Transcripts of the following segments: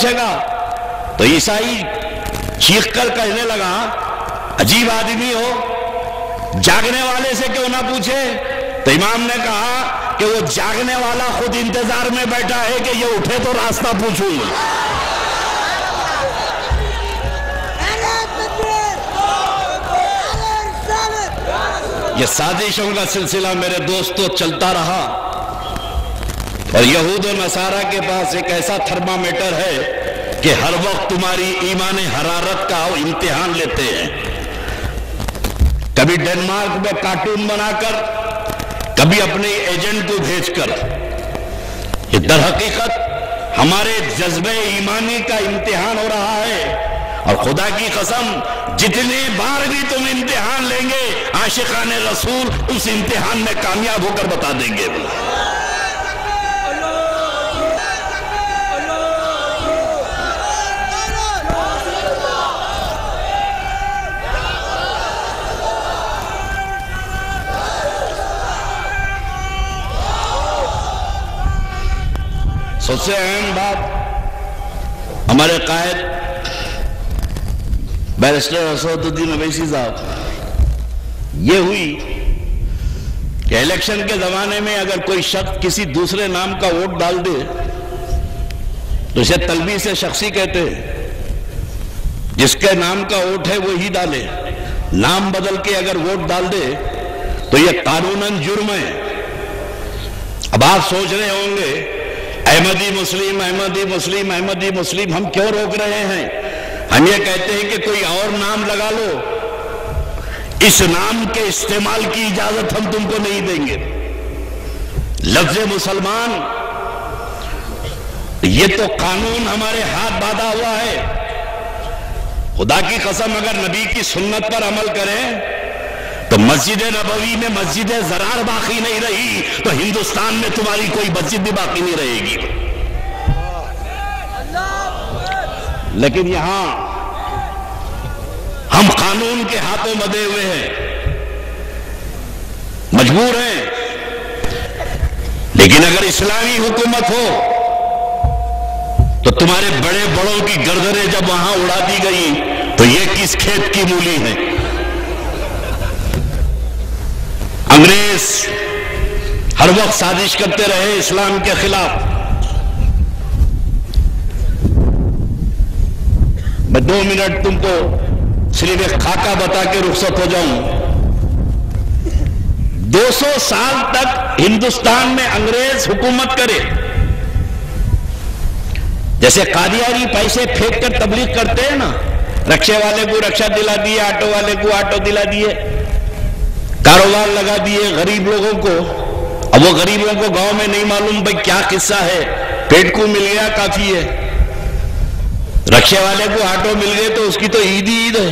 پوچھے گا تو عیسائی چیخ کر کہنے لگا عجیب آدمی ہو، جاگنے والے سے کیوں نہ پوچھے؟ تو امام نے کہا کہ وہ جاگنے والا خود انتظار میں بیٹھا ہے کہ یہ اٹھے تو راستہ پوچھوں گا۔ یہ سازشوں کا سلسلہ میرے دوستو چلتا رہا، اور یہود و نصارہ کے پاس ایک ایسا تھرمامیٹر ہے کہ ہر وقت تمہاری ایمان حرارت کا امتحان لیتے ہیں۔ کبھی ڈنمارک میں کارٹون بنا کر، کبھی اپنے ایجنٹ کو بھیج کر، یہ در حقیقت ہمارے جذبہ ایمانی کا امتحان ہو رہا ہے۔ اور خدا کی قسم جتنے بار بھی تم امتحان لیں گے، عاشقان رسول اس امتحان میں کامیاب ہو کر بتا دیں گے۔ سب سے اہم بات ہمارے قائد بیرسٹر اسد الدین اویسی صاحب یہ ہوئی کہ الیکشن کے زمانے میں اگر کوئی شخص کسی دوسرے نام کا ووٹ ڈال دے تو اسے تلبیس شخصی کہتے ہیں۔ جس کے نام کا ووٹ ہے وہی ڈالے، نام بدل کے اگر ووٹ ڈال دے تو یہ قانوناً جرم ہے۔ اب آپ سوچ رہے ہوں گے احمدی مسلم احمدی مسلم احمدی مسلم ہم کیوں روک رہے ہیں؟ ہم یہ کہتے ہیں کہ کوئی اور نام لگا لو، اس نام کے استعمال کی اجازت ہم تم کو نہیں دیں گے۔ لفظ مسلمان یہ تو قانون ہمارے ہاتھ باندھا ہوا ہے۔ خدا کی قسم اگر نبی کی سنت پر عمل کریں تو مسجد نبوی میں مسجد زرار باقی نہیں رہی تو ہندوستان میں تمہاری کوئی مسجد بھی باقی نہیں رہے گی۔ لیکن یہاں ہم قانون کے ہاتھوں مدے ہوئے ہیں، مجبور ہیں۔ لیکن اگر اسلامی حکومت ہو تو تمہارے بڑے بڑوں کی گردنیں جب وہاں اڑا دی گئی تو یہ کس کھیت کی مولی ہے؟ انگریز ہر وقت سازش کرتے رہے اسلام کے خلاف۔ میں 2 منٹ تم کو صرف ایک خاکہ بتا کے رخصت ہو جاؤں۔ 200 سال تک ہندوستان میں انگریز حکومت کرے، جیسے قادیانی پیسے پھینک کر تبلیغ کرتے ہیں نا، رکشے والے کو رکشہ دلا دیے، آٹو والے کو آٹو دلا دیے، کاروبار لگا دیے غریب لوگوں کو۔ اب وہ غریب لوگوں کو گاؤں میں نہیں معلوم بھائی کیا قصہ ہے، پیٹ کو مل گیا کافی ہے، رکشے والے کو آٹو مل گئے تو اس کی تو عید ہی عید ہے۔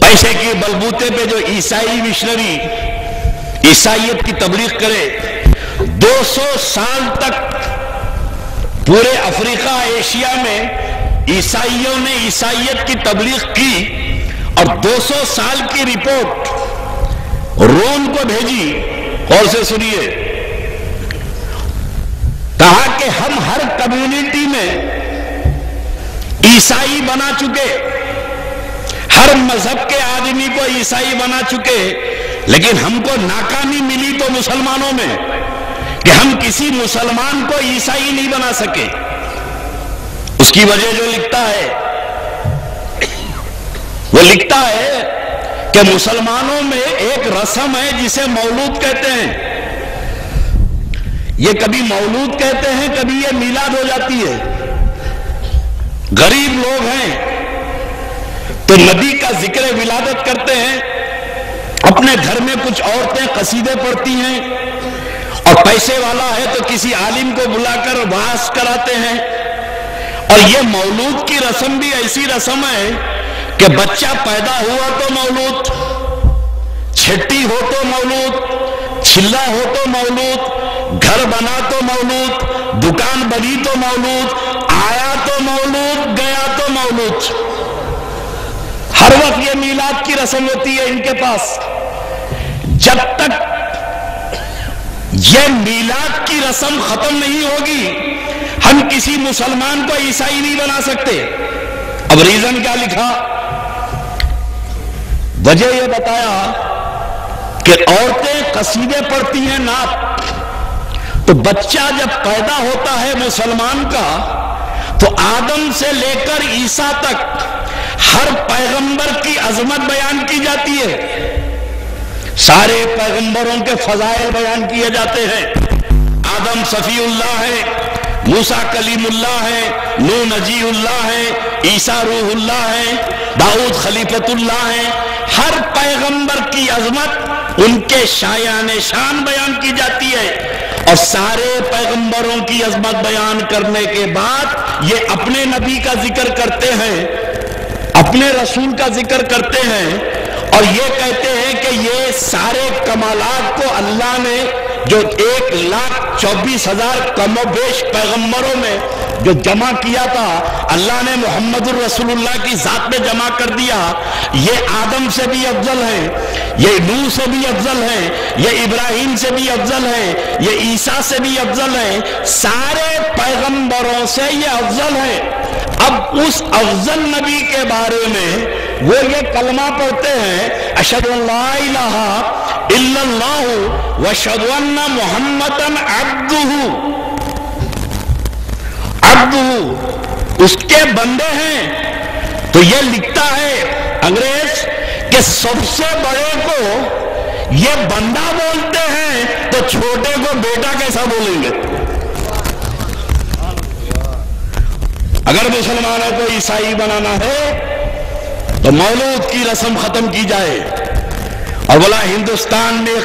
پیسے کے بلبوتے پہ جو عیسائی مشنری عیسائیت کی تبلیغ کرے، 200 سال تک پورے افریقہ ایشیا میں عیسائیوں نے عیسائیت کی تبلیغ کی، اور 200 سال کی رپورٹ روم کو بھیجی، اور سے سنیے، کہا کہ ہم ہر کمیونٹی میں عیسائی بنا چکے، ہر مذہب کے آدمی کو عیسائی بنا چکے، لیکن ہم کو ناکامی ملی تو مسلمانوں میں کہ ہم کسی مسلمان کو عیسائی نہیں بنا سکے۔ اس کی وجہ جو لکھتا ہے وہ لکھتا ہے کہ مسلمانوں میں ایک رسم ہے جسے مولود کہتے ہیں۔ یہ کبھی مولود کہتے ہیں، کبھی یہ میلاد ہو جاتی ہے۔ غریب لوگ ہیں تو نبی کا ذکر ولادت کرتے ہیں، اپنے گھر میں کچھ عورتیں قصیدے پڑھتی ہیں، اور پیسے والا ہے تو کسی عالم کو بلا کر وعظ کراتے ہیں۔ اور یہ مولود کی رسم بھی ایسی رسم ہے کہ بچہ پیدا ہوا تو مولود، چھٹی ہو تو مولود، چھلا ہو تو مولود، گھر بنا تو مولود، دکان بنی تو مولود، آیا تو مولود، گیا تو مولود۔ ہر وقت یہ میلاد کی رسم ہوتی ہے ان کے پاس۔ جب تک یہ میلاد کی رسم ختم نہیں ہوگی، ہم کسی مسلمان کو عیسائی نہیں بنا سکتے۔ اب ریزن کیا لکھا؟ وجہ یہ بتایا کہ عورتیں قصیدے پڑھتی ہیں نعت، تو بچہ جب پیدا ہوتا ہے مسلمان کا تو آدم سے لے کر عیسیٰ تک ہر پیغمبر کی عظمت بیان کی جاتی ہے، سارے پیغمبروں کے فضائل بیان کیے جاتے ہیں۔ آدم صفی اللہ ہے، موسیٰ کلیم اللہ ہے، نوح نجی اللہ ہے، عیسیٰ روح اللہ ہے، داؤد خلیفۃ اللہ ہے۔ ہر پیغمبر کی عظمت، ان کے شایان شان بیان کی جاتی ہے، اور سارے پیغمبروں کی عظمت بیان کرنے کے بعد یہ اپنے نبی کا ذکر کرتے ہیں، اپنے رسول کا ذکر کرتے ہیں، اور یہ کہتے ہیں کہ یہ سارے کمالات کو اللہ نے جو 1,24,000 کم و بیش پیغمبروں میں جو جمع کیا تھا، اللہ نے محمد الرسول اللہ کی ذات میں جمع کر دیا۔ یہ آدم سے بھی افضل ہیں، یہ نوح سے بھی افضل ہیں، یہ ابراہیم سے بھی افضل ہیں، یہ عیسیٰ سے بھی افضل ہیں، سارے پیغمبروں سے یہ افضل ہیں۔ اب اس افضل نبی کے بارے میں وہ یہ کلمہ پڑھتے ہیں، اشہد ان لا الہ الا اللہ واشہد ان محمدًا عبدہ، اس کے بندے ہیں۔ تو یہ لکھتا ہے انگریز کہ سب سے بڑے کو یہ بندہ بولتے ہیں تو چھوٹے کو بیٹا کیسا بولیں گے؟ اگر مسلمانوں کو عیسائی بنانا ہے تو مولود کی رسم ختم کی جائے، اور بولا ہندوستان میں